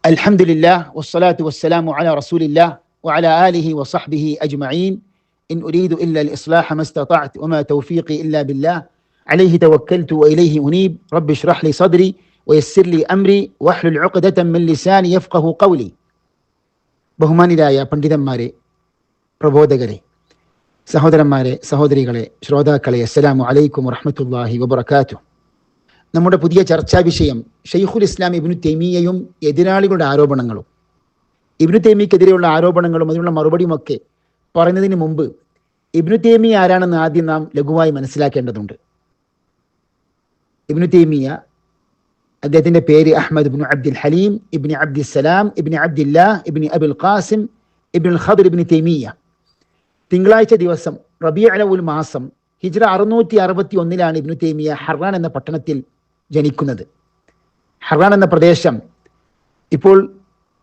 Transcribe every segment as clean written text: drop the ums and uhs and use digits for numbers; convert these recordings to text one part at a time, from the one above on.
അൽഹംദുലില്ലാഹ് വസ്സലാത്തു വസ്സലാമു അലാ റസൂലില്ലാഹ് വഅലാ ആലിഹി വസഹ്ബിഹി അജ്മഈൻ. ഇൻ ഉരീദു ഇല്ലൽ ഇസ്ലാഹ മസ്തതഅതു വമാ തൗഫീഖി ഇല്ലാ ബില്ലാഹ് അലൈഹി തവക്കൽതു വഇലൈഹി ഉനീബ്. റബ്ബി ഇശ്റഹ് ലി സദ്രി വയസ്സിർ ലി അംരി വഹ്ലുൽ ഉഖ്ദതൻ മിൻ ലിസാനി യഫ്ഖഹു ഖൗലി. ബഹുമാനിരായ പണ്ഡിതന്മാരെ, പ്രബോധകരെ, സഹോദരന്മാരെ, സഹോദരികളെ, ശ്രോതാക്കളെ, അസ്സലാമു അലൈക്കും വറഹ്മത്തുള്ളാഹി വബറകാതുഹു. നമ്മുടെ പുതിയ ചർച്ചാ വിഷയം ഷെയ്ഖുൽ ഇസ്ലാം ഇബ്നു തൈമിയ്യയും എതിരാളികളുടെ ആരോപണങ്ങളും. ഇബ്നു തൈമിയ്യക്കെതിരെയുള്ള ആരോപണങ്ങളും അതിനുള്ള മറുപടിയുമൊക്കെ പറയുന്നതിന് മുമ്പ് ഇബ്നു തൈമിയ്യ ആരാണെന്ന് ആദ്യം നാം ലഘുവായി മനസ്സിലാക്കേണ്ടതുണ്ട്. ഇബ്നു തൈമിയ്യ, അദ്ദേഹത്തിന്റെ പേര് അഹ്മദ് ഇബ്നു അബ്ദുൽ ഹലീം ഇബ്നു അബ്ദിസ്സലാം ഇബ്നു അബ്ദില്ലാഹ് ഇബ്നു അബുൽ ഖാസിം ഇബ്നുൽ ഖദ്ർ ഇബ്നു തൈമിയ്യ. തിങ്കളാഴ്ച ദിവസം റബീഉൽ അവ്വൽ മാസം ഹിജ്റ 661 ഇബ്നു തൈമിയ്യ ഹറാൻ എന്ന പട്ടണത്തിൽ ജനിക്കുന്നത്. ഹറാൻ എന്ന പ്രദേശം ഇപ്പോൾ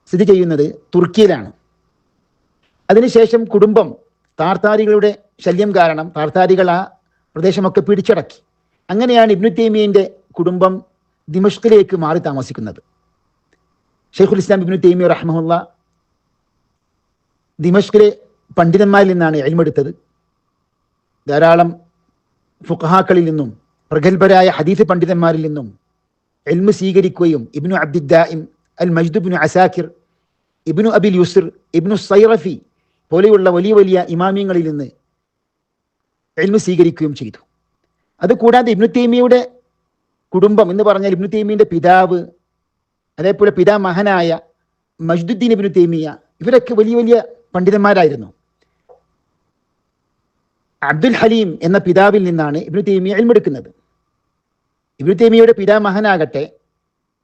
സ്ഥിതി ചെയ്യുന്നത് തുർക്കിയിലാണ്. അതിനുശേഷം കുടുംബം താർത്താരികളുടെ ശല്യം കാരണം താർത്താരികൾ ആ പ്രദേശമൊക്കെ പിടിച്ചടക്കി. അങ്ങനെയാണ് ഇബ്നു തൈമിയ്യന്റെ കുടുംബം ദിമഷ്കിലേക്ക് മാറി താമസിക്കുന്നത്. ഷെയ്ഖുൽ ഇസ്ലാം ഇബ്നു തൈമിയ്യ റഹ്മഹുല്ലാ ദിമഷ്കിലെ പണ്ഡിതന്മാരിൽ നിന്നാണ് ഇൽമെടുത്തത്. ധാരാളം ഫുഖഹാക്കളിൽ നിന്നും പ്രഗത്ഭരായ ഹദീസ് പണ്ഡിതന്മാരിൽ നിന്നും ഇൽമ് സ്വീകരിക്കുകയും ഇബ്നു അബ്ദിദ്ദാഇം, അൽ മജ്ദ് ഇബ്നു അസാക്കിർ, ഇബ്നു അബിൽ യുസ്ർ, ഇബ്നു സൈറഫി പോലെയുള്ള വലിയ വലിയ ഇമാമിയങ്ങളിൽ നിന്ന് ഇൽമ് സ്വീകരിക്കുകയും ചെയ്തു. അതുകൂടാതെ ഇബ്നു തൈമിയ്യയുടെ കുടുംബം എന്ന് പറഞ്ഞാൽ ഇബ്നു തൈമിയ്യന്റെ പിതാവ്, അതേപോലെ പിതാമഹനായ മജ്ദുദ്ദീൻ ഇബ്നു തൈമിയ്യ, ഇവരൊക്കെ വലിയ വലിയ പണ്ഡിതന്മാരായിരുന്നു. അബ്ദുൽ ഹലീം എന്ന പിതാവിൽ നിന്നാണ് ഇബ്നു തൈമിയ്യ ഇൽമെടുക്കുന്നത്. ഇബ്നു തൈമിയ്യയുടെ പിതാമഹനാകട്ടെ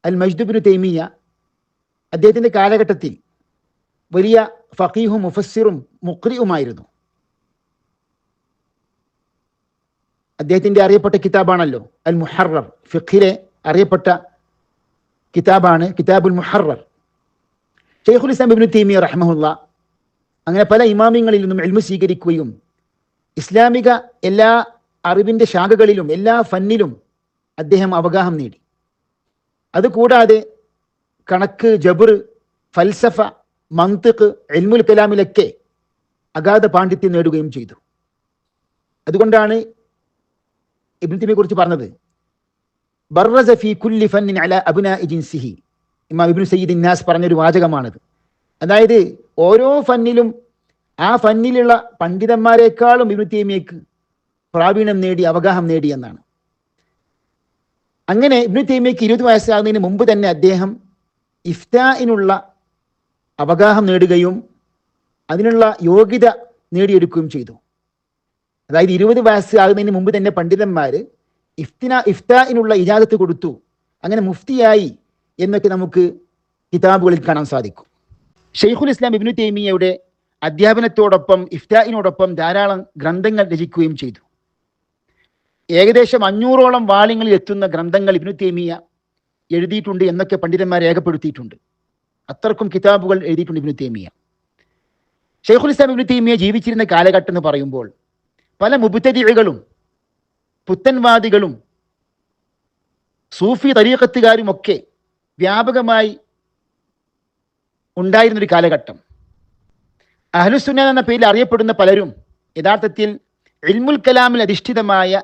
അൽ മജ്ദ് ഇബ്നു തൈമിയ്യ അദ്ദേഹത്തിന്റെ കാലഘട്ടത്തിൽ വലിയ ഫഖീഹും മുഫസ്സിറും മുഖ്രിയുമായിരുന്നു. അദ്ദേഹത്തിന്റെ അറിയപ്പെട്ട കിതാബാണല്ലോ അൽ മുഹറർ. ഫിഖിലെ അറിയപ്പെട്ട കിതാബാണ് കിതാബുൽ മുഹറർ. ഷെയ്ഖുൽ ഇസ്ലാം ഇബ്നു തൈമിയ്യ റഹ്മഹുല്ലാ അങ്ങനെ പല ഇമാമിങ്ങളിൽ നിന്നും ഇൽമു സ്വീകരിക്കുകയും ഇസ്ലാമിക എല്ലാ അറിവിന്റെ ശാഖകളിലും എല്ലാ ഫന്നിലും അദ്ദേഹം അവഗാഹം നേടി. അതുകൂടാതെ കണക്ക്, ജബർ, ഫൽസഫ, മന്തിഖ്, ഇൽമുൽ കലാമിലൊക്കെ അഗാധ പാണ്ഡിത്യം നേടുകയും ചെയ്തു. അതുകൊണ്ടാണ് ഇബ്നു തൈമിയ്യയെ കുറിച്ച് പറഞ്ഞത് ബർറസ ഫീ കുല്ലി ഫന്നിൻ അലാ അബ്നാഇ ജിൻസിഹി. ഇമാം ഇബ്നു സയ്യിദ് നാസ് പറഞ്ഞൊരു വാചകമാണത്. അതായത് ഓരോ ഫന്നിലും ആ ഫന്നിലുള്ള പണ്ഡിതന്മാരെക്കാളും ഇബ്നു തൈമിയ്യക്ക് പ്രാവീണ്യം നേടി, അവഗാഹം നേടി എന്നാണ്. അങ്ങനെ ഇബ്നു തൈമിയ്യക്ക് 20 വയസ്സാകുന്നതിന് മുമ്പ് തന്നെ അദ്ദേഹം ഇഫ്താഇനുള്ള അവഗാഹം നേടുകയും അതിനുള്ള യോഗ്യത നേടിയെടുക്കുകയും ചെയ്തു. അതായത് 20 വയസ്സാകുന്നതിന് മുമ്പ് തന്നെ പണ്ഡിതന്മാർ ഇഫ്താഇനുള്ള ഇജാസത്ത് കൊടുത്തു. അങ്ങനെ മുഫ്തിയായി എന്നൊക്കെ നമുക്ക് കിതാബുകളിൽ കാണാൻ സാധിക്കും. ഷെയ്ഖുൽ ഇസ്ലാം ഇബ്നു തൈമിയ്യയുടെ അധ്യാപനത്തോടൊപ്പം ഇഫ്താഇനോടൊപ്പം ധാരാളം ഗ്രന്ഥങ്ങൾ രചിക്കുകയും ചെയ്തു. ഏകദേശം 500ഓളം വാള്യങ്ങളിൽ എത്തുന്ന ഗ്രന്ഥങ്ങൾ ഇബ്നു തൈമിയ്യ എഴുതിയിട്ടുണ്ട് എന്നൊക്കെ പണ്ഡിതന്മാർ രേഖപ്പെടുത്തിയിട്ടുണ്ട്. അത്രക്കും കിതാബുകൾ എഴുതിയിട്ടുണ്ട് ഇബ്നു തൈമിയ്യ. ഷെയ്ഖുൽ ഇസ്ലാം ഇബ്നു തൈമിയ്യ ജീവിച്ചിരുന്ന കാലഘട്ടം എന്ന് പറയുമ്പോൾ പല മുബ്തദിഉകളും പുത്തൻവാദികളും സൂഫി തരീഖത്തുകാരും ഒക്കെ വ്യാപകമായി ഉണ്ടായിരുന്നൊരു കാലഘട്ടം. അഹ്ലുസുന്ന എന്ന പേരിൽ അറിയപ്പെടുന്ന പലരും യഥാർത്ഥത്തിൽ ഇൽമുൽ കലാമിൽ അധിഷ്ഠിതമായ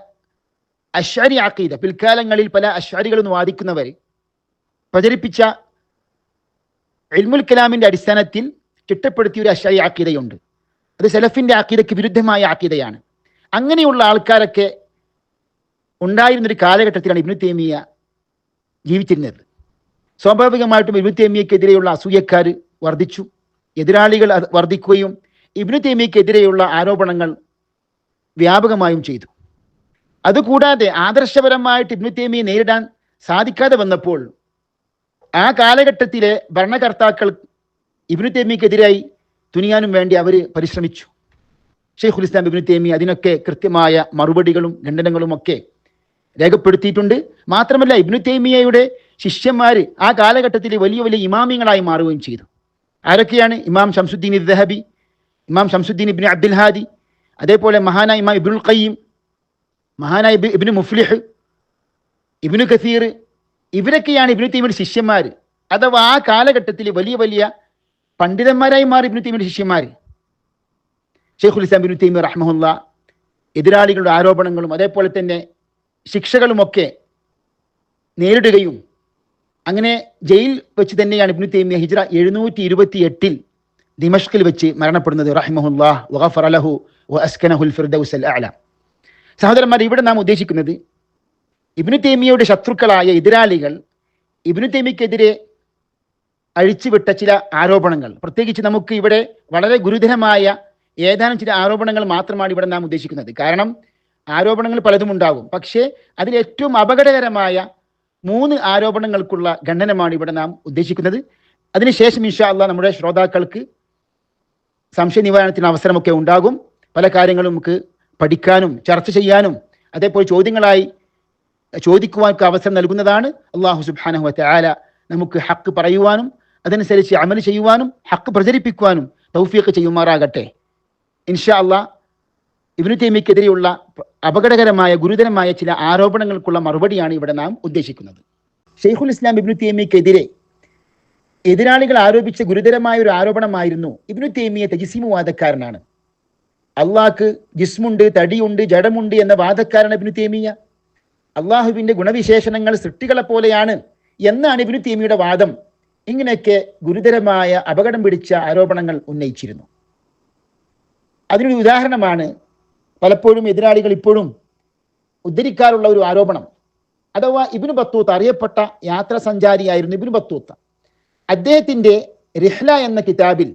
അശ്അരി അഖീദ, പിൽക്കാലങ്ങളിൽ പല അശ്അരികളെന്ന് വാദിക്കുന്നവർ പ്രചരിപ്പിച്ച ഇൽമുൽ കലാമിന്റെ അടിസ്ഥാനത്തിൽ ചിട്ടപ്പെടുത്തിയ ഒരു അശ്അരി അഖീദയുണ്ട്. അത് സലഫിന്റെ അഖീദയ്ക്ക് വിരുദ്ധമായ അഖീദയാണ്. അങ്ങനെയുള്ള ആൾക്കാരൊക്കെ ഉണ്ടായിരുന്നൊരു കാലഘട്ടത്തിലാണ് ഇബ്നു തൈമിയ്യ ജീവിച്ചിരുന്നത്. സ്വാഭാവികമായിട്ടും ഇബ്നു തൈമിയ്യക്കെതിരെയുള്ള അസൂയക്കാർ വർദ്ധിച്ചു, എതിരാളികൾ വർദ്ധിക്കുകയും ഇബ്നു തൈമിയ്യക്കെതിരെയുള്ള ആരോപണങ്ങൾ വ്യാപകമായും ചെയ്തു. അതുകൂടാതെ ആദർശപരമായിട്ട് ഇബ്നു തൈമിയ്യയെ നേരിടാൻ സാധിക്കാതെ വന്നപ്പോൾ ആ കാലഘട്ടത്തിലെ ഭരണകർത്താക്കൾ ഇബ്നു തൈമിയ്യക്കെതിരായി തുനിയാനും വേണ്ടി അവർ പരിശ്രമിച്ചു. ഷെയ്ഖുൽ ഇസ്ലാം ഇബ്നു തൈമിയ്യ അതിനൊക്കെ കൃത്യമായ മറുപടികളും ഖണ്ഡനങ്ങളും ഒക്കെ രേഖപ്പെടുത്തിയിട്ടുണ്ട്. മാത്രമല്ല ഇബ്നു തൈമിയ്യയുടെ ശിഷ്യന്മാർ ആ കാലഘട്ടത്തിൽ വലിയ വലിയ ഇമാമിങ്ങളായി മാറുകയും ചെയ്തു. ആരൊക്കെയാണ്? ഇമാം ശംസുദ്ദീൻ ദഹബി, ഇമാം ശംസുദ്ദീൻ ഇബ്നു അബ്ദുൽ ഹാദി, അതേപോലെ മഹാനായ ഇമാം ഇബ്നുൽ ഖയ്യിം, മഹാനായ ഇബ്നു മുഫ്ലിഹ്, ഇബ്നു കസീർ, ഇവരൊക്കെയാണ് ഇബ്നു തൈമിയ്യയുടെ ശിഷ്യന്മാർ. അഥവാ ആ കാലഘട്ടത്തിൽ വലിയ വലിയ പണ്ഡിതന്മാരായി മാറി ഇബ്നു തൈമിയുടെ ശിഷ്യന്മാർ. ഷെയ്ഖുൽ ഇസ്ലാം ഇബ്നു തൈമിയ്യ റഹ്മഹുല്ലാ എതിരാളികളുടെ ആരോപണങ്ങളും അതേപോലെ തന്നെ ശിക്ഷകളുമൊക്കെ നേരിടുകയും അങ്ങനെ ജയിൽ വെച്ച് തന്നെയാണ് ഇബ്നു തൈമിയ്യ ഹിജ്റ 728 ദിമഷ്കിൽ വെച്ച് മരണപ്പെടുന്നത്. റഹിമഹുല്ലാഹ് വഗഫറ ലഹു വഅസ്കനഹുൽ ഫിർദൗസൽ അഅല. സഹോദരന്മാർ, ഇവിടെ നാം ഉദ്ദേശിക്കുന്നത് ഇബ്നു തൈമിയ്യയുടെ ശത്രുക്കളായ എതിരാളികൾ ഇബ്നു തൈമിയ്യക്കെതിരെ അഴിച്ചുവിട്ട ചില ആരോപണങ്ങൾ, പ്രത്യേകിച്ച് നമുക്ക് ഇവിടെ വളരെ ഗുരുതരമായ ഏതാനും ചില ആരോപണങ്ങൾ മാത്രമാണ് ഇവിടെ നാം ഉദ്ദേശിക്കുന്നത്. കാരണം ആരോപണങ്ങൾ പലതും ഉണ്ടാകും, പക്ഷേ അതിൽ ഏറ്റവും അപകടകരമായ 3 ആരോപണങ്ങൾക്കുള്ള ഖണ്ഡനമാണ് ഇവിടെ നാം ഉദ്ദേശിക്കുന്നത്. അതിനുശേഷം ഇൻഷാ അല്ലാഹ് നമ്മുടെ ശ്രോതാക്കൾക്ക് സംശയ നിവാരണത്തിന് അവസരമൊക്കെ ഉണ്ടാകും. പല കാര്യങ്ങളും നമുക്ക് പഠിക്കാനും ചർച്ച ചെയ്യാനും അതേപോലെ ചോദ്യങ്ങളായി ചോദിക്കുവാനൊക്കെ അവസരം നൽകുന്നതാണ്. അല്ലാഹു സുബ്ഹാനഹു വ തആല നമുക്ക് ഹക്ക് പറയുവാനും അതനുസരിച്ച് അമൽ ചെയ്യുവാനും ഹക്ക് പ്രചരിപ്പിക്കുവാനും തൗഫീഖ് ചെയ്യുമാറാകട്ടെ. ഇൻഷാ അല്ലാഹ് ഇബ്നു തൈമിയ്യക്കെതിരെയുള്ള അപകടകരമായ ഗുരുതരമായ ചില ആരോപണങ്ങൾക്കുള്ള മറുപടിയാണ് ഇവിടെ നാം ഉദ്ദേശിക്കുന്നത്. ഷെയ്ഖുൽ ഇസ്ലാം ഇബ്നു തൈമിയ്യക്കെതിരെ എതിരാളികൾ ആരോപിച്ച ഗുരുതരമായ ഒരു ആരോപണമായിരുന്നു ഇബ്നു തൈമിയ്യ തജ്സീമു വാദക്കാരനാണ്, അള്ളാഹ്ക്ക് ജിസ്മുണ്ട്, തടിയുണ്ട്, ജഡമുണ്ട് എന്ന വാദക്കാരൻ ഇബ്നു തൈമിയ്യ. അള്ളാഹുവിന്റെ ഗുണവിശേഷണങ്ങൾ സൃഷ്ടികളെ പോലെയാണ് എന്നാണ് ഇബ്നു തൈമിയ്യയുടെ വാദം. ഇങ്ങനെയൊക്കെ ഗുരുതരമായ അപകടം പിടിച്ച ആരോപണങ്ങൾ ഉന്നയിച്ചിരുന്നു. അതിനൊരു ഉദാഹരണമാണ് പലപ്പോഴും എതിരാളികൾ ഇപ്പോഴും ഉദ്ധരിക്കാറുള്ള ഒരു ആരോപണം. അഥവാ ഇബ്നു ബത്തൂത്ത, അറിയപ്പെട്ട യാത്രാ സഞ്ചാരിയായിരുന്നു ഇബ്നു ബത്തൂത്ത. അദ്ദേഹത്തിന്റെ റിഹ്ല എന്ന കിതാബിൽ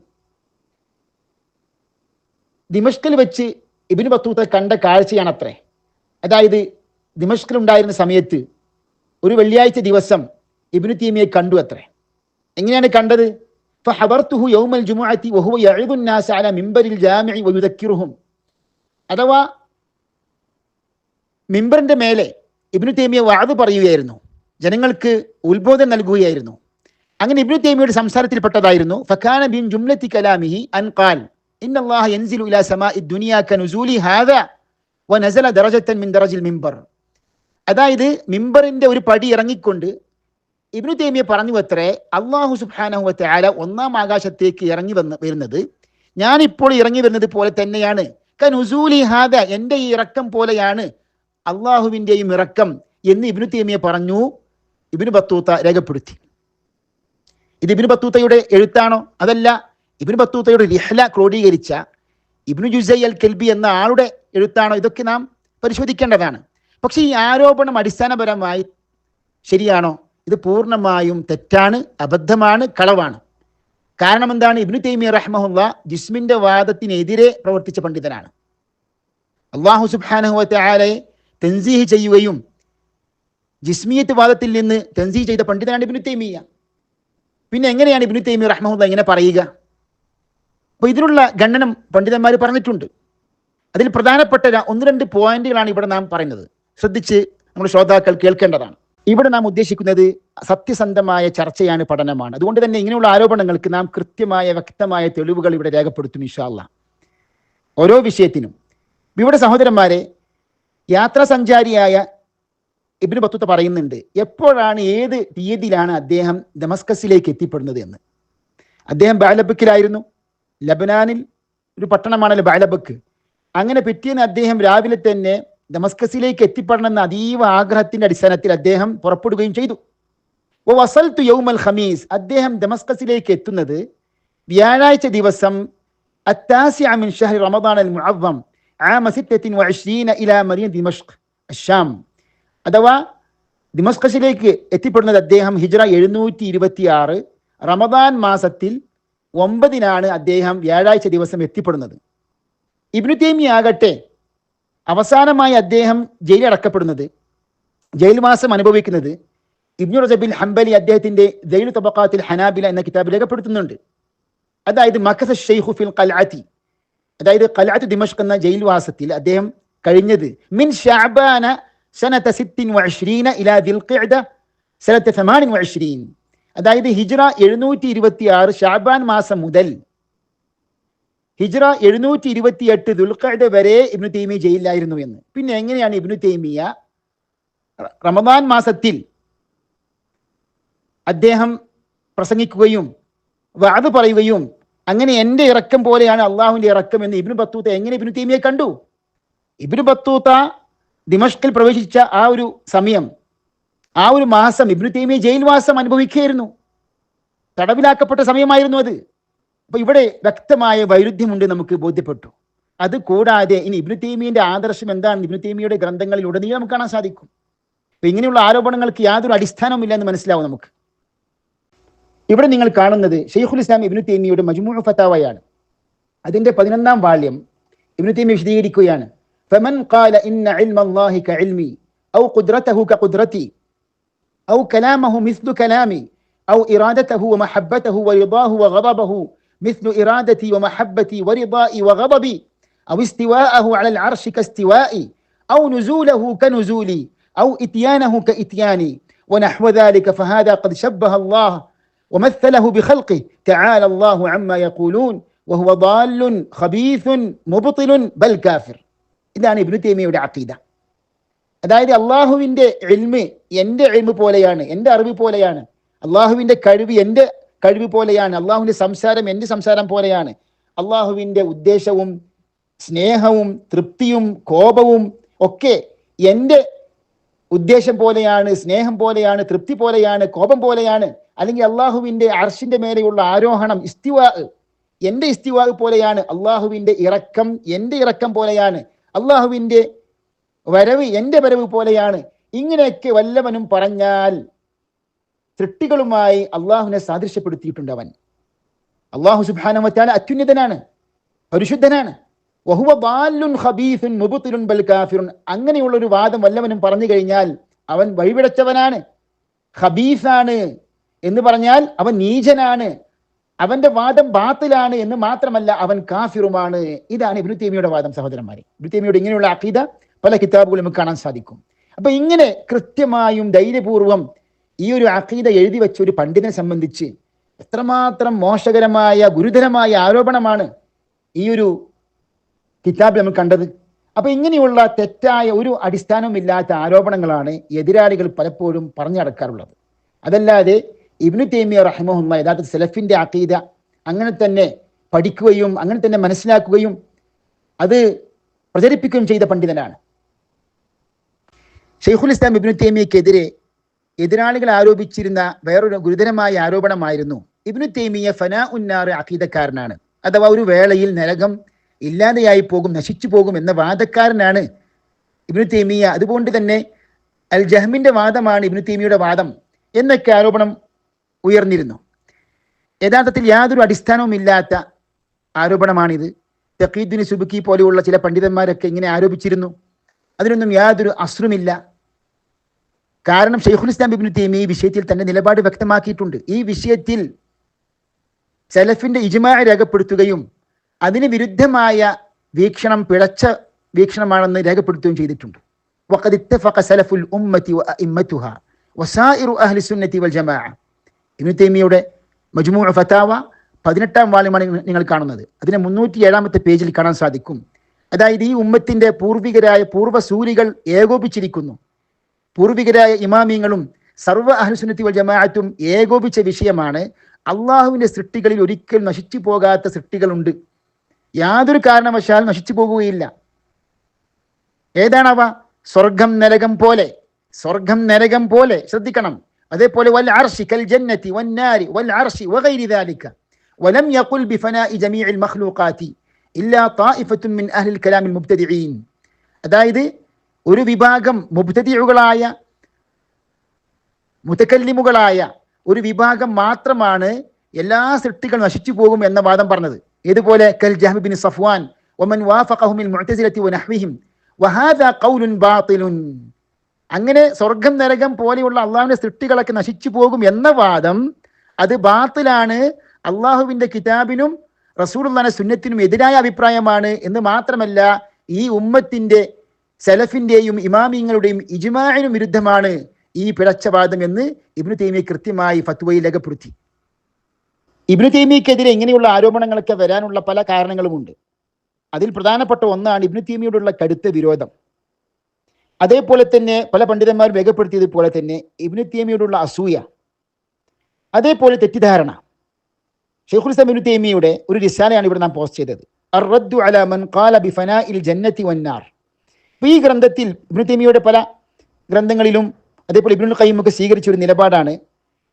ദിമഷ്കിൽ വെച്ച് ഇബ്നു ബത്തൂത്ത കണ്ട കാഴ്ചയാണത്രേ. അതായത് ദിമഷ്കിൽ ഉണ്ടായിരുന്ന സമയത്ത് ഒരു വെള്ളിയാഴ്ച ദിവസം ഇബ്നു തൈമിയ്യയെ കണ്ടു അത്രേ. എങ്ങനെയാണ് കണ്ടത്? ഫഹദർതുഹു യൗമൽ ജുമുഅത്തി വഹുവ യഇദു الناس അലാ മിംബറിൽ ജാമിഇ വയുദക്കിറുഹും. അഥവാ മിംബറിന്റെ മേലെ ഇബ്നു തൈമിയ്യ വഅദ് പറയുകയായിരുന്നു, ജനങ്ങൾക്ക് ഉത്ബോധനം നൽകുകയായിരുന്നു. അങ്ങനെ ഇബ്നു തൈമിയ്യയുടെ സംസാരത്തിൽപ്പെട്ടതായിരുന്നു ഫകാന ബിൻ ജുംലത്തി കലാമിഹി അൻ ഖാൽ ഇന്നല്ലാഹ യൻസിലു ഇലാ സമാഇ ദുനിയ കനുസൂലി ഹാദാ വനസല ദറജതൻ മിൻ ദറജിൽ മിംബർ. അതായത് മിംബറിന്റെ ഒരു പടി ഇറങ്ങിക്കൊണ്ട് ഇബ്നു തൈമിയ്യ പറഞ്ഞു അത്രേ, അല്ലാഹു സുബ്ഹാനഹു വ തആല 1-ാം ആകാശത്തേക്ക് ഇറങ്ങി വരുന്നത് ഞാനിപ്പോൾ ഇറങ്ങി വരുന്നത് പോലെ തന്നെയാണ്. കനുസൂലി ഹാദ, എൻ്റെ ഈ ഇറക്കം പോലെയാണ് അള്ളാഹുവിൻ്റെയും ഇറക്കം എന്ന് ഇബ്നു തൈമിയ്യ പറഞ്ഞു. ഇബ്നു ബത്തൂത്ത രേഖപ്പെടുത്തി. ഇത് ഇബ്നു ബത്തൂത്തയുടെ എഴുത്താണോ? അതല്ല, ഇബ്നു ബത്തൂത്തയുടെ റിഹ്ല ക്രോഡീകരിച്ച ഇബ്നു ജുസൈ അൽ കൽബി എന്ന ആളുടെ എഴുത്താണോ? ഇതൊക്കെ നാം പരിശോധിക്കേണ്ടതാണ്. പക്ഷേ ഈ ആരോപണം അടിസ്ഥാനപരമായി ശരിയാണോ? ഇത് പൂർണ്ണമായും തെറ്റാണ്, അബദ്ധമാണ്, കളവാണ്. കാരണം എന്താണ്? ഇബ്നു തൈമിയ്യ റഹ്മഹുല്ലാ ജിസ്മിന്റെ വാദത്തിനെതിരെ പ്രവർത്തിച്ച പണ്ഡിതനാണ്. അല്ലാഹു സുബ്ഹാനഹു വ തആലയെ തൻസീഹ് ചെയ്യുകയും ജിസ്മിയത്ത് വാദത്തിൽ നിന്ന് തൻസീഹ് ചെയ്ത പണ്ഡിതനാണ് ഇബ്നു തൈമിയ്യ. പിന്നെ എങ്ങനെയാണ് ഇബ്നു തൈമിയ്യ റഹ്മഹുല്ലാ ഇങ്ങനെ പറയുക? അപ്പോൾ ഇതിനുള്ള ഖണ്ഡനം പണ്ഡിതന്മാർ പറഞ്ഞിട്ടുണ്ട്. അതിൽ പ്രധാനപ്പെട്ട 1-2 പോയിന്റുകളാണ് ഇവിടെ നാം പറയുന്നത്. ശ്രദ്ധിച്ച് നമ്മുടെ ശ്രോതാക്കൾ കേൾക്കേണ്ടതാണ്. ഇവിടെ നാം ഉദ്ദേശിക്കുന്നത് സത്യസന്ധമായ ചർച്ചയാണ്, പഠനമാണ്. അതുകൊണ്ട് തന്നെ ഇങ്ങനെയുള്ള ആരോപണങ്ങൾക്ക് നാം കൃത്യമായ വ്യക്തമായ തെളിവുകൾ ഇവിടെ രേഖപ്പെടുത്തും ഇൻഷാ അല്ലാഹ് ഓരോ വിഷയത്തിനും. ഇവിടെ സഹോദരന്മാരെ, യാത്രാ സഞ്ചാരിയായ ഇബ്നു ബത്തൂത്ത പറയുന്നുണ്ട് എപ്പോഴാണ്, ഏത് തീയതിയിലാണ് അദ്ദേഹം ദമസ്കസിലേക്ക് എത്തിപ്പെടുന്നത് എന്ന്. അദ്ദേഹം ബഅലബക്കിലായിരുന്നു. ലബനാനിൽ ഒരു പട്ടണമാണല്ലോ ബഅലബക്ക്. അങ്ങനെ പിറ്റേന്ന് അദ്ദേഹം രാവിലെ തന്നെ ദമസ്കസിലേക്ക് എത്തിപ്പെടണമെന്ന അതീവ ആഗ്രഹത്തിന്റെ അടിസ്ഥാനത്തിൽ അദ്ദേഹം പുറപ്പെടുകയും ചെയ്തു. വസൽതു യൗമൽ ഖമീസ്, അദ്ദേഹം ദമസ്കസിലേക്ക് എത്തുന്നത് വ്യാഴാഴ്ച ദിവസം അത്താസിഅ മിൻ ഷഹ്രി റമദാൻ അൽ മുഅവ്വം ആമ 26 ഇലാ മദീന ദിമഷ്ക് അശ്ശാം. അഥവാ ദിമസ്കസിലേക്ക് എത്തിപ്പെടുന്നത് അദ്ദേഹം ഹിജ്റ 726 റമദാൻ മാസത്തിൽ 9-നാണ് അദ്ദേഹം വ്യാഴാഴ്ച ദിവസം എത്തിപ്പെടുന്നത്. ഇബ്നു തൈമിയ്യ ആകട്ടെ അവസാനമായി അദ്ദേഹം ജയിലടക്കപ്പെടുന്നത്, ജയിൽവാസം അനുഭവിക്കുന്നത് ഇബ്നു റജബിൽ ഹംബലി അദ്ദേഹത്തിന്റെ ദൈലു തബഖാത്തിൽ ഹനാബില എന്ന കിതാബിൽ രേഖപ്പെടുത്തുന്നുണ്ട്. അതായത് മഖസ ശൈഖു ഫിൽ ഖൽഅതി, അതായത് ഖൽഅത്ത് ദിമഷ്ക് എന്ന ജയിൽവാസത്തിൽ അദ്ദേഹം കഴിഞ്ഞത് മിൻ ശഅബാന സനത 26 ഇലാ ദിൽഖിഅദ സനത 28, അതായത് ഹിജ്റ 726 ശഅബാൻ മാസം മുതൽ ഹിജ്റ 728 ദുൽഖഅദ വരെ ഇബ്നു തൈമിയ്യ ജയിലിലായിരുന്നു എന്ന്. പിന്നെ എങ്ങനെയാണ് ഇബ്നു തൈമിയ്യ റമദാൻ മാസത്തിൽ അദ്ദേഹം പ്രസംഗിക്കുകയും വഅദ് പറയുകയും അങ്ങനെ എൻ്റെ ഇറക്കം പോലെയാണ് അള്ളാഹുവിൻ്റെ ഇറക്കം എന്ന് ഇബ്നു ബത്തൂത്ത എങ്ങനെ ഇബ്നു തൈമിയെ കണ്ടു? ഇബ്നു ബത്തൂത്ത ദിമഷ്കിൽ പ്രവേശിച്ച ആ ഒരു സമയം, ആ ഒരു മാസം ഇബ്നു തൈമിയ ജയിൽവാസം അനുഭവിക്കുകയായിരുന്നു. തടവിലാക്കപ്പെട്ട സമയമായിരുന്നു അത്. അപ്പൊ ഇവിടെ വ്യക്തമായ വൈരുദ്ധ്യമുണ്ട് നമുക്ക് ബോധ്യപ്പെട്ടു. അത് കൂടാതെ ഇനി ഇബ്നു തൈമിയന്റെ ആദർശം എന്താണ് ഇബ്നു തൈമിയയുടെ ഗ്രന്ഥങ്ങളിൽ ഉടനീളം നമുക്ക് കാണാൻ സാധിക്കും. അപ്പൊ ഇങ്ങനെയുള്ള ആരോപണങ്ങൾക്ക് യാതൊരു അടിസ്ഥാനവുമില്ല എന്ന് മനസ്സിലാവും നമുക്ക്. ഇവിടെ നിങ്ങൾ കാണുന്നത് ഷെയ്ഖുൽ ഇസ്ലാം ഇബ്നു തൈമിയയുടെ മജ്മൂഉ ഫതാവയാണ്. അതിന്റെ 11-ാം വാള്യം ഇബ്നു തൈമിയ വിശദീകരിക്കുകയാണ്. ഫമൻ ഖാല ഇന്ന ഇൽമല്ലാഹി കഇൽമി ഔ ഖുദ്റതഹു കഖുദ്റതി ഔ കലാമഹു മിസ്ലു കലാമി ഔ ഇറാദതഹു വമഹബ്ബതഹു വറിദാഹു വഗദബഹു മിസ്ലു ഇറാദതി വമഹബ്ബതി വറിദാഇ വഗദബി ഔ ഇസ്തിവാഅഹു അലൽ അർശി കസ്തിവാഇ ഔ നുസൂലഹു കനുസൂലി ഔ ഇത്യാനഹു കഇത്യാനി വനഹ്വ ذلك فهذا قد شبه الله ومثله بخلقه تعالى الله عما يقولون وهو ضال خبيث مبطل بل كافر. ഇതാണ് ഇബ്നു തൈമിയയുടെ അഖീദ. അതായത് അള്ളാഹുവിൻ്റെ ഇൽമ് എൻ്റെ ഇൽമ് പോലെയാണ്, എൻ്റെ അറിവ് പോലെയാണ്. അള്ളാഹുവിൻ്റെ കഴിവ് എൻ്റെ കഴിവ് പോലെയാണ്. അള്ളാഹുവിൻ്റെ സംസാരം എൻ്റെ സംസാരം പോലെയാണ്. അള്ളാഹുവിൻ്റെ ഉദ്ദേശവും സ്നേഹവും തൃപ്തിയും കോപവും ഒക്കെ എൻ്റെ ഉദ്ദേശം പോലെയാണ്, സ്നേഹം പോലെയാണ്, തൃപ്തി പോലെയാണ്, കോപം പോലെയാണ്. അല്ലെങ്കിൽ അള്ളാഹുവിൻ്റെ അർശിന്റെ മേലെയുള്ള ആരോഹണം ഇസ്തിവാ എൻ്റെ ഇസ്തിവാ പോലെയാണ്. അള്ളാഹുവിൻ്റെ ഇറക്കം എൻ്റെ ഇറക്കം പോലെയാണ്. അള്ളാഹുവിൻ്റെ വരവ് എൻ്റെ വരവ് പോലെയാണ്. ഇങ്ങനെയൊക്കെ വല്ലവനും പറഞ്ഞാൽ സൃഷ്ടികളുമായി അള്ളാഹുവിനെ സാദൃശ്യപ്പെടുത്തിയിട്ടുണ്ട് അവൻ. അള്ളാഹു സുബ്ഹാനഹു വ തആല അത്യുന്നതനാണ്, പരിശുദ്ധനാണ്. വഹുവ ളാല്ലുൻ ഖബീസുൻ മുബ്തിലുൻ ബൽ കാഫിറുൻ. അങ്ങനെയുള്ളൊരു വാദം വല്ലവനും പറഞ്ഞു കഴിഞ്ഞാൽ അവൻ വഴിപിഴച്ചവനാണ്, ഖബീസാണ് എന്ന് പറഞ്ഞാൽ അവൻ നീചനാണ്, അവന്റെ വാദം ബാത്തിലാണ് എന്ന് മാത്രമല്ല അവൻ കാഫിറുമാണ്. ഇതാണ് ഇബ്നു തൈമിയയുടെ വാദം സഹോദരന്മാരെ. ഇബ്നു തൈമിയയുടെ ഇങ്ങനെയുള്ള അഖീദ പല കിതാബുകളും നമുക്ക് കാണാൻ സാധിക്കും. അപ്പൊ ഇങ്ങനെ കൃത്യമായും ധൈര്യപൂർവം ഈ ഒരു അഖീദ എഴുതി വെച്ച ഒരു പണ്ഡിതനെ സംബന്ധിച്ച് എത്രമാത്രം മോശകരമായ ഗുരുതരമായ ആരോപണമാണ് ഈ ഒരു കിതാബിൽ നമ്മൾ കണ്ടത്. അപ്പൊ ഇങ്ങനെയുള്ള തെറ്റായ ഒരു അടിസ്ഥാനമില്ലാത്ത ആരോപണങ്ങളാണ് എതിരാളികൾ പലപ്പോഴും പറഞ്ഞു നടക്കാറുള്ളത്. അതല്ലാതെ ഇബ്നു തൈമിയ റഹിമഹുല്ലാഹ് യഥാർത്ഥ സലഫിന്റെ അഖീദ അങ്ങനെ തന്നെ പഠിക്കുകയും അങ്ങനെ തന്നെ മനസ്സിലാക്കുകയും അത് പ്രചരിപ്പിക്കുകയും ചെയ്ത പണ്ഡിതനാണ്. ഷെയ്ഖുൽ ഇസ്ലാം ഇബ്നു തൈമിയക്കെതിരെ എതിരാളികൾ ആരോപിച്ചിരുന്ന വേറൊരു ഗുരുതരമായ ആരോപണമായിരുന്നു ഇബ്നു തൈമിയ ഫനാ ഉന്നാർ അഖീദക്കാരനാണ്, അഥവാ ഒരു വേളയിൽ നരകം ഇല്ലാതെയായി പോകും, നശിച്ചു പോകും എന്ന വാദക്കാരനാണ് ഇബ്നു തൈമിയ. അതുകൊണ്ട് തന്നെ അൽ ജഹ്മിന്റെ വാദമാണ് ഇബ്നു തൈമിയയുടെ വാദം എന്നൊക്കെ ആരോപണം ഉയർന്നിരുന്നു. യഥാർത്ഥത്തിൽ യാതൊരു അടിസ്ഥാനവും ഇല്ലാത്ത ആരോപണമാണിത്. തഖീദ്ദീൻ സുബ്കി പോലെയുള്ള ചില പണ്ഡിതന്മാരൊക്കെ ഇങ്ങനെ ആരോപിച്ചിരുന്നു. അതിനൊന്നും യാതൊരു അസ്റുമില്ല. കാരണം ഷെയ്ഖുൽ ഇസ്ലാം ഇബ്നു തൈമിയ ഈ വിഷയത്തിൽ തന്റെ നിലപാട് വ്യക്തമാക്കിയിട്ടുണ്ട്. ഈ വിഷയത്തിൽ സലഫിന്റെ ഇജ്മാ രേഖപ്പെടുത്തുകയും അതിന് വിരുദ്ധമായ വീക്ഷണം പിഴച്ച വീക്ഷണമാണെന്ന് രേഖപ്പെടുത്തുകയും ചെയ്തിട്ടുണ്ട്. വഖദ് ഇത്തഫഖ സലഫുൽ ഉമ്മത്തി വഅഇമ്മത്തുഹാ വസായിറു അഹ്ലി സുന്നത്തി വൽ ജമാഅ. ഇബ്നു തൈമിയയുടെ മജ്മൂഉ ഫതാവ 18-ാം വാള്യമാണ് നിങ്ങൾ കാണുന്നത്. അതിനെ 307-ാമത്തെ പേജിൽ കാണാൻ സാധിക്കും. അതായത് ഈ ഉമ്മത്തിന്റെ പൂർവികരായ പൂർവ്വസൂരികൾ ഏകോപിച്ചിരിക്കുന്നു. പൂർവികരായ ഇമാമിയങ്ങളും സർവ്വ അഹ്ലു സുന്നത്തി വൽ ജമാഅത്തും ഏകോപിച്ച വിഷയമാണ് അള്ളാഹുവിന്റെ സൃഷ്ടികളിൽ ഒരിക്കലും നശിച്ചു പോകാത്ത സൃഷ്ടികളുണ്ട്, യാതൊരു കാരണവശാൽ നശിച്ചു പോകുകയില്ല. ഏതാണവ? സ്വർഗം നരകം പോലെ, സ്വർഗം നരകം പോലെ. ശ്രദ്ധിക്കണം. അതേപോലെ വൽ അർശി കൽ ജന്നതി വൻ നാരി വൽ അർശി വഗൈരി ദാലിക വലം യഖുൽ ബിഫനാഇ ജമീഇൽ മഖ്ലൂഖാതി ഇല്ലാ ത്വായിഫത്തുൻ മിൻ അഹ്ലിൽ കലാമിൽ മുബ്തദിഈൻ. അതായത് ഒരു വിഭാഗം മുബ്തദിഉകളായ മുതകല്ലിമുകളായ ഒരു വിഭാഗം മാത്രമാണ് എല്ലാ സൃഷ്ടികളും നശിച്ചു പോകും എന്ന വാദം പറഞ്ഞത്. ഇതുപോലെ കൽ ജഹ്മി ബിൻ സഫ്വാൻ വമൻ വാഫഖഹു മിൻ മുഅ്തസിലത്തി വനഹ്വിഹിം വഹാദാ ഖൗലുൻ ബാതിലുൻ. അങ്ങനെ സ്വർഗം നരകം പോലെയുള്ള അള്ളാഹുവിന്റെ സൃഷ്ടികളൊക്കെ നശിച്ചു പോകും എന്ന വാദം അത് ബാത്തിലാണ്, അള്ളാഹുവിന്റെ കിതാബിനും റസൂലുള്ളാഹിന്റെ സുന്നത്തിനും എതിരായ അഭിപ്രായമാണ് എന്ന് മാത്രമല്ല ഈ ഉമ്മത്തിന്റെ സലഫിന്റെയും ഇമാമിങ്ങളുടെയും ഇജ്മാഇനും വിരുദ്ധമാണ് ഈ പിഴച്ചവാദം എന്ന് ഇബ്നു തൈമിയ കൃത്യമായി ഫത്വയിൽ രേഖപ്പെടുത്തി. ഇബ്നു തൈമിയക്കെതിരെ ഇങ്ങനെയുള്ള ആരോപണങ്ങളൊക്കെ വരാനുള്ള പല കാരണങ്ങളുമുണ്ട്. അതിൽ പ്രധാനപ്പെട്ട ഒന്നാണ് ഇബ്നു തൈമിയോടുള്ള കടുത്ത വിരോധം. അതേപോലെ തന്നെ പല പണ്ഡിതന്മാരും രേഖപ്പെടുത്തിയതുപോലെ തന്നെ ഇബ്നു തൈമിയോടുള്ള അസൂയ. അതേപോലെ തെറ്റിദ്ധാരണ. ഷെയ്ഖുൽ ഇസ്ലാം ഇബ്നു തൈമിയയുടെ ഒരു റിസാലയാണ് ഇവിടെ നാം പോസ്റ്റ് ചെയ്തത്, അർ-റദ്ദു അലാ മൻ ഖാല ബിഫനാഇൽ ജന്നതി വന്നാർ. ഈ ഗ്രന്ഥത്തിൽ ഇബ്നു തൈമിയയുടെ പല ഗ്രന്ഥങ്ങളിലും അതേപോലെ ഇബ്നുൽ ഖയ്യിം ഒക്കെ സ്വീകരിച്ച ഒരു നിലപാടാണ്,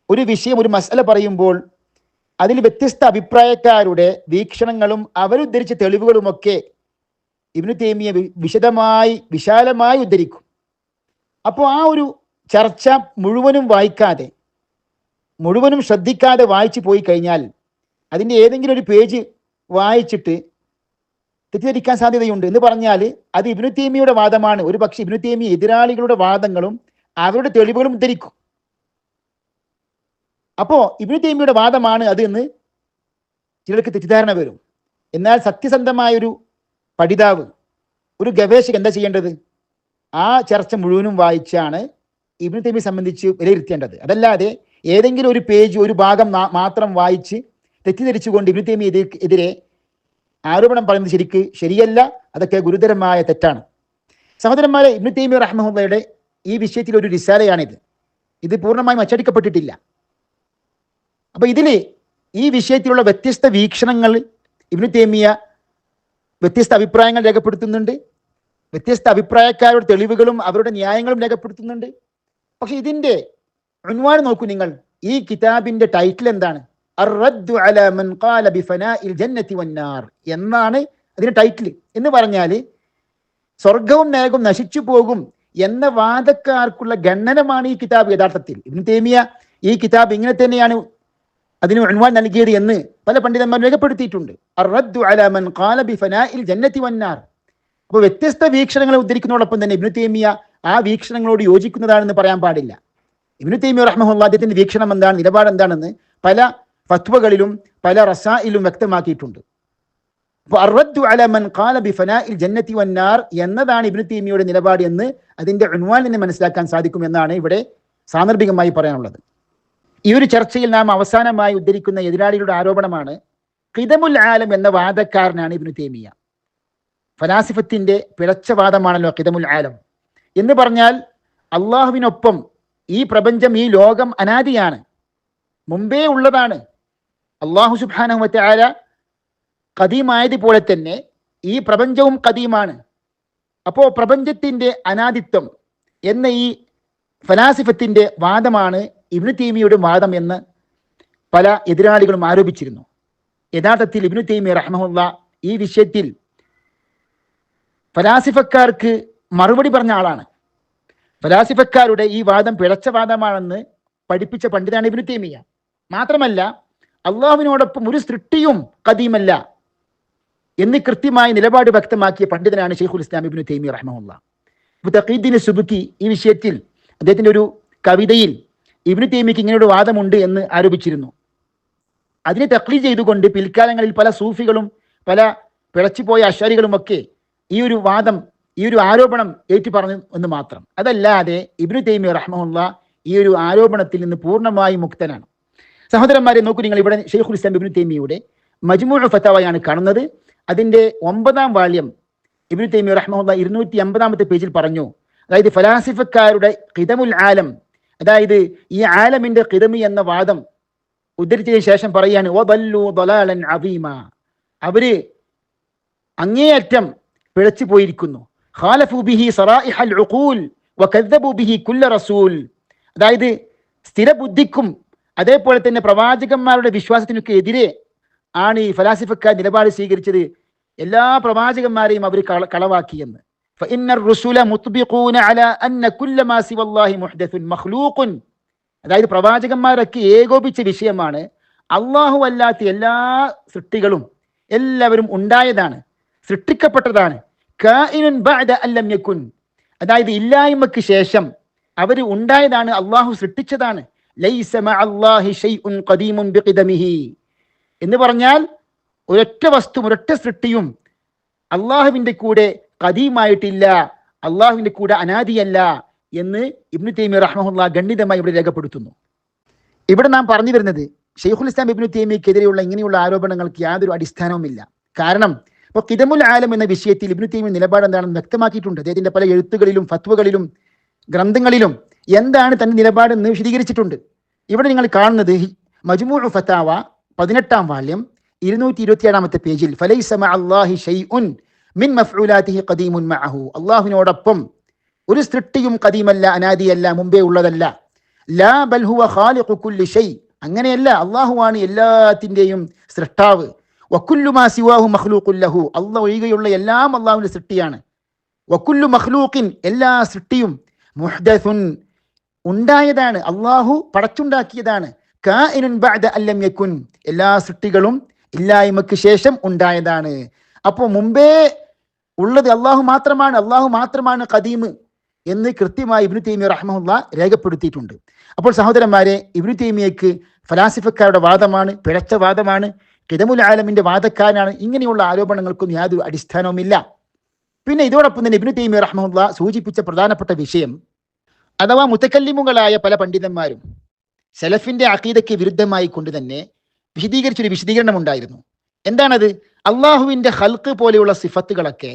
ഒരു വിഷയം ഒരു മസ്അല പറയുമ്പോൾ അതിൽ വ്യത്യസ്ത അഭിപ്രായക്കാരുടെ വീക്ഷണങ്ങളും അവരുദ്ധരിച്ച തെളിവുകളുമൊക്കെ ഇബ്നു തൈമിയ വിശാലമായി ഉദ്ധരിക്കും. അപ്പോൾ ആ ഒരു ചർച്ച മുഴുവനും വായിക്കാതെ, മുഴുവനും ശ്രദ്ധിക്കാതെ വായിച്ചു പോയി കഴിഞ്ഞാൽ അതിൻ്റെ ഏതെങ്കിലും ഒരു പേജ് വായിച്ചിട്ട് തെറ്റിദ്ധരിക്കാൻ സാധ്യതയുണ്ട്. എന്ന് പറഞ്ഞാൽ അത് ഇബ്നു തൈമിയയുടെ വാദമാണ്. ഒരു പക്ഷേ ഇബ്നു തൈമിയ എതിരാളികളുടെ വാദങ്ങളും അവരുടെ തെളിവുകളും ഉദ്ധരിക്കും. അപ്പോൾ ഇബ്നു തൈമിയയുടെ വാദമാണ് അത് എന്ന് ചിലർക്ക് തെറ്റിദ്ധാരണ വരും. എന്നാൽ സത്യസന്ധമായൊരു പഠിതാവ്, ഒരു ഗവേഷകൻ എന്താ ചെയ്യേണ്ടത്? ആ ചർച്ച മുഴുവനും വായിച്ചാണ് ഇബ്നു തൈമിയെ സംബന്ധിച്ച് വിലയിരുത്തേണ്ടത്. അതല്ലാതെ ഏതെങ്കിലും ഒരു പേജ്, ഒരു ഭാഗം മാത്രം വായിച്ച് തെറ്റിദ്ധരിച്ചുകൊണ്ട് ഇബ്നു തൈമിയെതിരെ ആരോപണം പറയുന്നത് ശരിയല്ല. അതൊക്കെ ഗുരുതരമായ തെറ്റാണ്. സഹോദരന്മാരെ, ഇബ്നു തൈമിയ റഹ്മഹുള്ളയുടെ ഈ വിഷയത്തിൽ ഒരു റിസാലയാണിത്. ഇത് പൂർണ്ണമായും അച്ചടിക്കപ്പെട്ടിട്ടില്ല. അപ്പൊ ഇതില് ഈ വിഷയത്തിലുള്ള വ്യത്യസ്ത വീക്ഷണങ്ങൾ ഇബ്നു തൈമിയ വ്യത്യസ്ത അഭിപ്രായങ്ങൾ രേഖപ്പെടുത്തുന്നുണ്ട്. വ്യത്യസ്ത അഭിപ്രായക്കാരുടെ തെളിവുകളും അവരുടെ ന്യായങ്ങളും രേഖപ്പെടുത്തുന്നുണ്ട്. പക്ഷെ ഇതിന്റെ ഉൻവാൻ നോക്കൂ നിങ്ങൾ. ഈ കിതാബിന്റെ ടൈറ്റിൽ എന്താണ്? അർ-റദ്ദു അലാ മൻ ഖാല ബിഫനാഇൽ ജന്നതി വന്നാർ എന്നാണ് അതിന്റെ ടൈറ്റിൽ. എന്ന് പറഞ്ഞാൽ സ്വർഗവും നരകവും നശിച്ചു പോകും എന്ന വാദക്കാർക്കുള്ള ഖണ്ഡനമാണ് ഈ കിതാബ്. യഥാർത്ഥത്തിൽ ഇബ്നു തൈമിയ ഈ കിതാബ് ഇങ്ങനെ തന്നെയാണ് അതിന് ഉൻവാൻ നൽകിയത് എന്ന് പല പണ്ഡിതന്മാർ രേഖപ്പെടുത്തിയിട്ടുണ്ട്. അർ-റദ്ദു അലാ മൻ ഖാല ബിഫനാഇൽ ജന്നതി വന്നാർ. അപ്പോൾ വ്യത്യസ്ത വീക്ഷണങ്ങളെ ഉദ്ധരിക്കുന്നതോടൊപ്പം തന്നെ ഇബ്നു തൈമിയ ആ വീക്ഷണങ്ങളോട് യോജിക്കുന്നതാണെന്ന് പറയാൻ പാടില്ല. ഇബ്നു തൈമിയ റഹ്മഹുല്ലാഹ് അദ്ദേഹത്തിന്റെ വീക്ഷണം എന്താണ്, നിലപാട് എന്താണെന്ന് പല ഫത്വകളിലും പല റസായിലും വ്യക്തമാക്കിയിട്ടുണ്ട്. അപ്പോൾ അർ-റദ്ദു അലാ മൻ ഖാല ബിഫനാഇൽ ജന്നതി വന്നാർ എന്നതാണ് ഇബ്നു തൈമിയയുടെ നിലപാട് എന്ന് അതിന്റെ ഉൻവാനിൽ നിന്ന് മനസ്സിലാക്കാൻ സാധിക്കും എന്നാണ് ഇവിടെ സാന്ദർഭികമായി പറയാനുള്ളത്. ഈ ഒരു ചർച്ചയിൽ നാം അവസാനമായി ഉദ്ധരിക്കുന്ന എതിരാളികളുടെ ആരോപണമാണ് ഖിദമുൽ ആലം എന്ന വാദക്കാരനാണ് ഇബ്നു തൈമിയ. ഫലാസിഫത്തിന്റെ പിഴച്ച വാദമാണല്ലോ ഖിദമുൽ ആലം എന്ന് പറഞ്ഞാൽ അള്ളാഹുവിനൊപ്പം ഈ പ്രപഞ്ചം, ഈ ലോകം അനാദിയാണ്, മുമ്പേ ഉള്ളതാണ്. അള്ളാഹു സുബ്ഹാനഹു വ തആല ഖദീമായതുപോലെ തന്നെ ഈ പ്രപഞ്ചവും ഖദീമാണ്. അപ്പോൾ പ്രപഞ്ചത്തിന്റെ അനാദിത്വം എന്ന ഈ ഫലാസിഫത്തിന്റെ വാദമാണ് ഇബ്നു തൈമിയയുടെ വാദം എന്ന് പല എതിരാളികളും ആരോപിച്ചിരുന്നു. യഥാർത്ഥത്തിൽ ഇബ്നു തൈമിയ റഹ്മഹുല്ലാഹ് ഈ വിഷയത്തിൽ ഫലാസിഫക്കാർക്ക് മറുപടി പറഞ്ഞ ആളാണ്. ഫലാസിഫക്കാരുടെ ഈ വാദം പിഴച്ച വാദമാണെന്ന് പഠിപ്പിച്ച പണ്ഡിതനാണ് ഇബ്നു തൈമിയ. മാത്രമല്ല അള്ളാഹുവിനോടൊപ്പം ഒരു സൃഷ്ടിയും ഖദീമല്ല എന്ന് കൃത്യമായ നിലപാട് വ്യക്തമാക്കിയ പണ്ഡിതനാണ് ഷെയ്ഖുൽ ഇസ്ലാം ഇബ്നു തൈമിയ റഹ്മഹുല്ലാഹ്. തഖീദ്ദീൻ സുബ്കി ഈ വിഷയത്തിൽ അദ്ദേഹത്തിന്റെ ഒരു കവിതയിൽ ഇബ്നു തൈമിയക്ക് ഇങ്ങനെയൊരു വാദമുണ്ട് എന്ന് ആരോപിച്ചിരുന്നു. അതിനെ തഖ്ലീദ് ചെയ്തുകൊണ്ട് പിൽക്കാലങ്ങളിൽ പല സൂഫികളും പല പിഴച്ചുപോയ അശ്ശാരികളും ഒക്കെ ഈ ഒരു വാദം, ഈ ഒരു ആരോപണം ഏറ്റു പറഞ്ഞു എന്ന് മാത്രം. അതല്ലാതെ ഇബ്നു തൈമിയ റഹ്മഹുല്ലാഹ് ഈ ഒരു ആരോപണത്തിൽ നിന്ന് പൂർണ്ണമായി മുക്തനാണ്. സഹോദരന്മാരെ നോക്കൂ നിങ്ങൾ, ഇവിടെ ഷെയ്ഖുൽ ഇസ്ലാം ഇബ്നു തൈമിയയുടെ മജ്മൂഉ ഫതാവയാണ് കാണുന്നത്. അതിന്റെ 9ാം വാള്യം ഇബ്നു തൈമിയ റഹ്മഹുല്ലാഹ് 250-ാമത്തെ പേജിൽ പറഞ്ഞു, അതായത് ഫലാസിഫക്കാരുടെ ഖിദമുൽ ആലം, അതായത് ഈ ആലമിന്റെ ഖിദമി എന്ന വാദം ഉദ്ധരിച്ചതിന് ശേഷം പറയാണ് വദല്ലു ദലാലൻ അദീമ, അവര് അങ്ങേയറ്റം പിഴച്ചു പോയിരിക്കുന്നു. ഖാലഫു ബിഹി സറായിഹൽ ഉഖൂൽ വകദ്ദബു ബിഹി കുല്ല റസൂൽ, അതായത് സ്ഥിരബുദ്ധിക്കും അതേപോലെ തന്നെ പ്രവാചകന്മാരുടെ വിശ്വാസത്തിനൊക്കെ എതിരെ ആണ് ഈ ഫലാസിഫക്കാർ നിലപാട് സ്വീകരിച്ചത്. എല്ലാ പ്രവാചകന്മാരെയും അവർ കളവാക്കിയെന്ന്. فإن الرسل مطبقون على أن كل ما سوى الله محدث مخلوق, അതായത് പ്രവാചകന്മാരൊക്കെ ഏകോപിച്ച വിഷയമാണ് അള്ളാഹു അല്ലാത്ത എല്ലാ സൃഷ്ടികളും എല്ലാവരും ഉണ്ടായതാണ്, സൃഷ്ടിക്കപ്പെട്ടതാണ്. കായിനുൻ ബഅദ അല്ലം യകുൻ, അതായത് ഇല്ലായ്മക്ക് ശേഷം അവർ ഉണ്ടായതാണ്, അള്ളാഹു സൃഷ്ടിച്ചതാണ്. ലൈസ മഅല്ലാഹി ശൈഉൻ ഖദീമുൻ ബിഖിദമിഹി എന്ന് പറഞ്ഞാൽ ഒരൊറ്റ വസ്തു, ഒരൊറ്റ സൃഷ്ടിയും അള്ളാഹുവിന്റെ കൂടെ ഖദീമായിട്ടില്ല, അള്ളാഹുവിന്റെ കൂടെ അനാദിയല്ല എന്ന് ഇബ്നു തൈമിയ റഹ്മഹുല്ലാഹ് ഗണ്ഡിതമായി ഇവിടെ രേഖപ്പെടുത്തുന്നു. ഇവിടെ നാം പറഞ്ഞു വരുന്നത് ഷെയ്ഖുൽ ഇസ്ലാം ഇബ്നു തൈമിയക്കെതിരെയുള്ള ഇങ്ങനെയുള്ള ആരോപണങ്ങൾക്ക് യാതൊരു അടിസ്ഥാനവുമില്ല. കാരണം ഇപ്പോൾ ഖിദമുൽ ആലം എന്ന വിഷയത്തിൽ ഇബ്നു തൈമിയ നിലപാട് എന്താണെന്ന് വ്യക്തമാക്കിയിട്ടുണ്ട്. അദ്ദേഹത്തിന്റെ പല എഴുത്തുകളിലും ഫത്വകളിലും ഗ്രന്ഥങ്ങളിലും എന്താണ് തന്റെ നിലപാടെന്ന് വിശദീകരിച്ചിട്ടുണ്ട്. ഇവിടെ നിങ്ങൾ കാണുന്നത് മജ്മൂഉ ഫതാവ 18-ാം വാള്യം 227-ാമത്തെ പേജിൽ ഫലൈസ മഅല്ലാഹി ഷൈഉൻ മിൻ മഫ്ഊലാതിഹി ഖദീമുൻ മഅഹു, അല്ലാഹുവിനോടൊപ്പം ഒരു സൃഷ്ടിയും ഖദീമല്ല, അനാദിയല്ല, മുമ്പേ ഉള്ളതല്ല. ലാ ബൽ ഹുവ ഖാലിഖു കുല്ലി ഷൈ, അങ്ങനെയല്ല, അല്ലാഹുവാണ് എല്ലാത്തിൻ്റെയും സൃഷ്ടാവ്. വകുല്ലു മാ സിവാഹു മഖ്ലൂഖുൻ ലഹു, അല്ലാഹു ഒഴികെയുള്ള എല്ലാം അല്ലാഹുവിന്റെ സൃഷ്ടിയാണ്. വകുല്ലു മഖ്ലൂഖിൻ, എല്ലാ സൃഷ്ടിയും മുഹ്ദസുൻ, ഉണ്ടായതാണ്, അല്ലാഹു പടച്ചുണ്ടാക്കിയതാണ്. കാഇനുൻ ബഅദ അല്ലം യകുൻ, എല്ലാ സൃഷ്ടികളും ഇല്ലായ്മക്ക് ശേഷം ഉണ്ടായതാണ്. അപ്പോൾ മുമ്പേ ഉള്ളത് അല്ലാഹു മാത്രമാണ്, അല്ലാഹു മാത്രമാണ് ഖദീം എന്ന് കൃത്യമായി ഇബ്നു തൈമിയ റഹ്മഹുല്ലാഹ് രേഖപ്പെടുത്തിയിട്ടുണ്ട്. അപ്പോൾ സഹോദരന്മാരെ, ഇബ്നു തൈമിയയ്ക്ക് ഫലാസിഫക്കാരുടെ വാദമാണ്, പിഴച്ച വാദമാണ്, ഖിദമുൽ ആലമിന്റെ വാദക്കാരനാണ്. ഇങ്ങനെയുള്ള ആരോപണങ്ങൾക്കൊന്നും യാതൊരു അടിസ്ഥാനവുമില്ല. പിന്നെ ഇതോടൊപ്പം തന്നെ ഇബ്നു തൈമിയ റഹ്മഹുല്ലാഹ് സൂചിപ്പിച്ച പ്രധാനപ്പെട്ട വിഷയം, അഥവാ മുതക്കല്ലിമുകളായ പല പണ്ഡിതന്മാരും സലഫിന്റെ അഖീദയ്ക്ക് വിരുദ്ധമായി കൊണ്ട് തന്നെ വിശദീകരിച്ചൊരു വിശദീകരണം ഉണ്ടായിരുന്നു. എന്താണത്? അള്ളാഹുവിന്റെ ഖൽഖ് പോലെയുള്ള സിഫത്തുകളൊക്കെ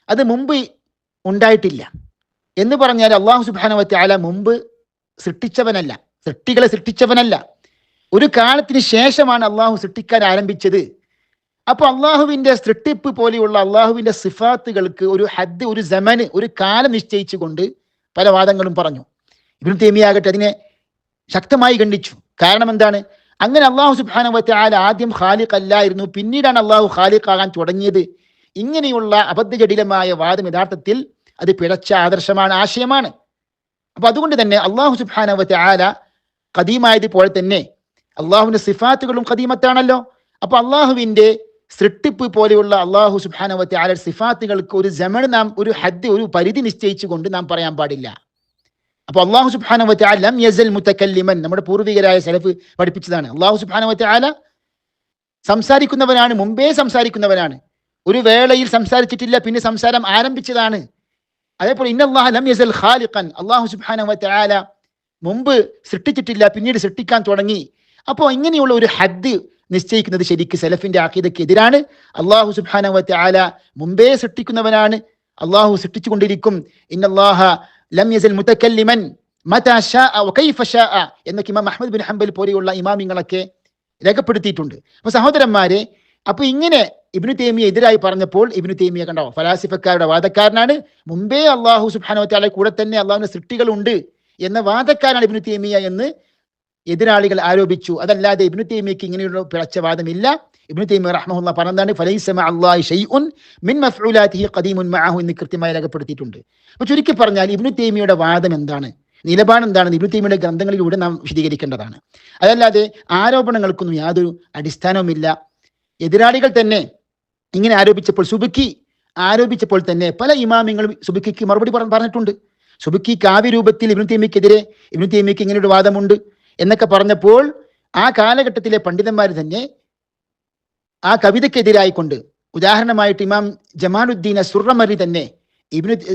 അത് മുമ്പ് ഉണ്ടായിട്ടില്ല എന്ന് പറഞ്ഞാൽ അള്ളാഹു സുബ്ഹാനഹു വ തആല മുമ്പ് സൃഷ്ടിച്ചവനല്ല, സൃഷ്ടികളെ സൃഷ്ടിച്ചവനല്ല. ഒരു കാലത്തിന് ശേഷമാണ് അള്ളാഹു സൃഷ്ടിക്കാൻ ആരംഭിച്ചത്. അപ്പോൾ അള്ളാഹുവിന്റെ സൃഷ്ടിപ്പ് പോലെയുള്ള അള്ളാഹുവിന്റെ സിഫാത്തുകൾക്ക് ഒരു ഹദ്, ഒരു സമന്, ഒരു കാലം നിശ്ചയിച്ചുകൊണ്ട് പല വാദങ്ങളും പറഞ്ഞു. ഇബ്നു തൈമിയ്യ ആകട്ടെ അതിനെ ശക്തമായി ഖണ്ഡിച്ചു. കാരണം എന്താണ്? അങ്ങനെ അള്ളാഹു സുബ്ഹാനഹു വ തആല ആദ്യം ഖാലിഖ് അല്ലായിരുന്നു, പിന്നീടാണ് അള്ളാഹു ഖാലിഖ് ആകാൻ തുടങ്ങിയത്. ഇങ്ങനെയുള്ള അബദ്ധജടിലമായ വാദം യഥാർത്ഥത്തിൽ അത് പിഴച്ച ആദർശമാണ്, ആശയമാണ്. അപ്പൊ അതുകൊണ്ട് തന്നെ അള്ളാഹു സുബ്ഹാനഹു വ തആല ഖദീമായതുപോലെ തന്നെ അള്ളാഹുവിന്റെ സിഫാത്തുകളും ഖദീമത്താണല്ലോ. അപ്പൊ അള്ളാഹുവിന്റെ സൃഷ്ടിപ്പ് പോലെയുള്ള അള്ളാഹു സുബ്ഹാനഹു വ തആല സിഫാത്തുകൾക്ക് ഒരു സമണ്, നാം ഒരു ഹദ്, ഒരു പരിധി നിശ്ചയിച്ചുകൊണ്ട് നാം പറയാൻ പാടില്ല. അപ്പൊ അള്ളാഹു സുബ്ഹാനഹു വ തആല ലം യസൽ മുതകല്ലിമൻ, നമ്മുടെ പൂർവികരായ സലഫ് പഠിപ്പിച്ചതാണ്. അള്ളാഹു സുബ്ഹാനഹു വ തആല സംസാരിക്കുന്നവനാണ്, മുമ്പേ സംസാരിക്കുന്നവനാണ്. ഒരു വേളയിൽ സംസാരിച്ചിട്ടില്ല, പിന്നെ സംസാരം ആരംഭിച്ചതാണ്. അതേപോലെ ഇന്നല്ലാഹ ലം യസൽ ഖാലിഖൻ, അള്ളാഹു സുബ്ഹാനഹു വ തആല മുമ്പ് സൃഷ്ടിച്ചിട്ടില്ല, പിന്നീട് സൃഷ്ടിക്കാൻ തുടങ്ങി. അപ്പോൾ ഇങ്ങനെയുള്ള ഒരു ഹദ് നിശ്ചയിക്കുന്നത് ശരിക്ക് സലഫിന്റെ അഖീദയ്ക്ക് എതിരാണ്. അള്ളാഹു സുബ്ഹാനഹു വ തആല മുമ്പേ സൃഷ്ടിക്കുന്നവനാണ്, അള്ളാഹു സൃഷ്ടിച്ചുകൊണ്ടിരിക്കും. ഇന്നല്ലാഹ ലം യസൽ മുതകല്ലിമൻ മതാ ശാഅ വകൈഫ ശാഅ എന്നൊക്കെ ഇമാം അഹ്മദ് ബിൻ ഹംബൽ പോലെയുള്ള ഇമാമിങ്ങളൊക്കെ രേഖപ്പെടുത്തിയിട്ടുണ്ട്. അപ്പോൾ സഹോദരന്മാരെ, അപ്പൊ ഇങ്ങനെ ഇബ്നു തൈമിയ എതിരായി പറഞ്ഞപ്പോൾ ഇബ്നു തൈമിയ കണ്ടോ ഫലാസിഫക്കാരുടെ വാദക്കാരനാണ്. മുമ്പേ അള്ളാഹു സുബ്ഹാനഹു വ തആല കൂടെ തന്നെ അള്ളാഹുവിന്റെ സൃഷ്ടികളുണ്ട് എന്ന വാദക്കാരനാണ് ഇബ്നു തൈമിയ എന്ന് എതിരാളികൾ ആരോപിച്ചു. അതല്ലാതെ ഇബ്നു തൈമിയയ്ക്ക് ഇങ്ങനെയുള്ള പിഴച്ച വാദമില്ല. ഇബ്നു തൈമിയ റഹ്മഹുല്ലാഹ് പറഞ്ഞതാണ് ഫലൈസ മഅല്ലാഹി ഷൈഉൻ മിൻ മഫ്ഊലാതിഹി ഖദീമുൻ മഅഹു എന്ന് കൃത്യമായി രേഖപ്പെടുത്തിയിട്ടുണ്ട്. അപ്പോൾ ചുരുക്കി പറഞ്ഞാൽ ഇബ്നു തൈമിയയുടെ വാദം എന്താണ്, നിലപാട് എന്താണെന്ന് ഇബ്നു തൈമിയയുടെ ഗ്രന്ഥങ്ങളിലൂടെ നാം വിശദീകരിക്കേണ്ടതാണ്. അതല്ലാതെ ആരോപണങ്ങൾക്കൊന്നും യാതൊരു അടിസ്ഥാനവുമില്ല. എതിരാളികൾ തന്നെ ഇങ്ങനെ ആരോപിച്ചപ്പോൾ, സുബുക്കി ആരോപിച്ചപ്പോൾ തന്നെ പല ഇമാമിങ്ങളും സുബുക്കിക്ക് മറുപടി പറഞ്ഞിട്ടുണ്ട്. സുബുക്കി കാവ്യരൂപത്തിൽ ഇബ്നു തൈമിയയ്ക്കെതിരെ, ഇബ്നു തൈമിയയ്ക്ക് ഇങ്ങനെയൊരു വാദമുണ്ട് എന്നൊക്കെ പറഞ്ഞപ്പോൾ ആ കാലഘട്ടത്തിലെ പണ്ഡിതന്മാർ തന്നെ ആ കവിതയ്ക്കെതിരായിക്കൊണ്ട്, ഉദാഹരണമായിട്ട് ഇമാം ജമാലുദ്ദീൻ സുർറമരി തന്നെ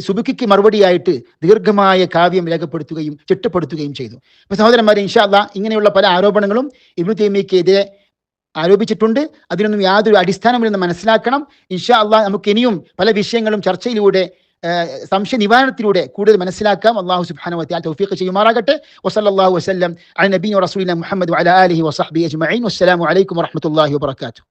സുബുക്കിക്ക് മറുപടിയായിട്ട് ദീർഘമായ കാവ്യം രേഖപ്പെടുത്തുകയും ചിട്ടപ്പെടുത്തുകയും ചെയ്തു. അപ്പൊ സഹോദരന്മാരെ, ഇൻഷാ അല്ലാഹ് ഇങ്ങനെയുള്ള പല ആരോപണങ്ങളും ഇബ്നു തൈമിയയ്ക്കെതിരെ ആരോപിച്ചിട്ടുണ്ട്. അതിനൊന്നും യാതൊരു അടിസ്ഥാനമില്ലെന്ന് മനസ്സിലാക്കണം. ഇൻഷാ അല്ലാഹ് നമുക്ക് ഇനിയും പല വിഷയങ്ങളും ചർച്ചയിലൂടെ, സംശയ നിവാരണത്തിലൂടെ കൂടുതൽ മനസ്സിലാക്കാം. അല്ലാഹു സുബ്ഹാനഹു വ തആല തൗഫീഖ് ചെയ്യുമാറാകട്ടെ. വസല്ലല്ലാഹു വസല്ലം അലാ നബിയ്യിന റസൂലിന മുഹമ്മദ് വഅലാ ആലിഹി വസഹ്ബിഹി അജ്മഈൻ. വസ്സലാമു അലൈക്കും വറഹ്മത്തുള്ളാഹി വബറകാതുഹു.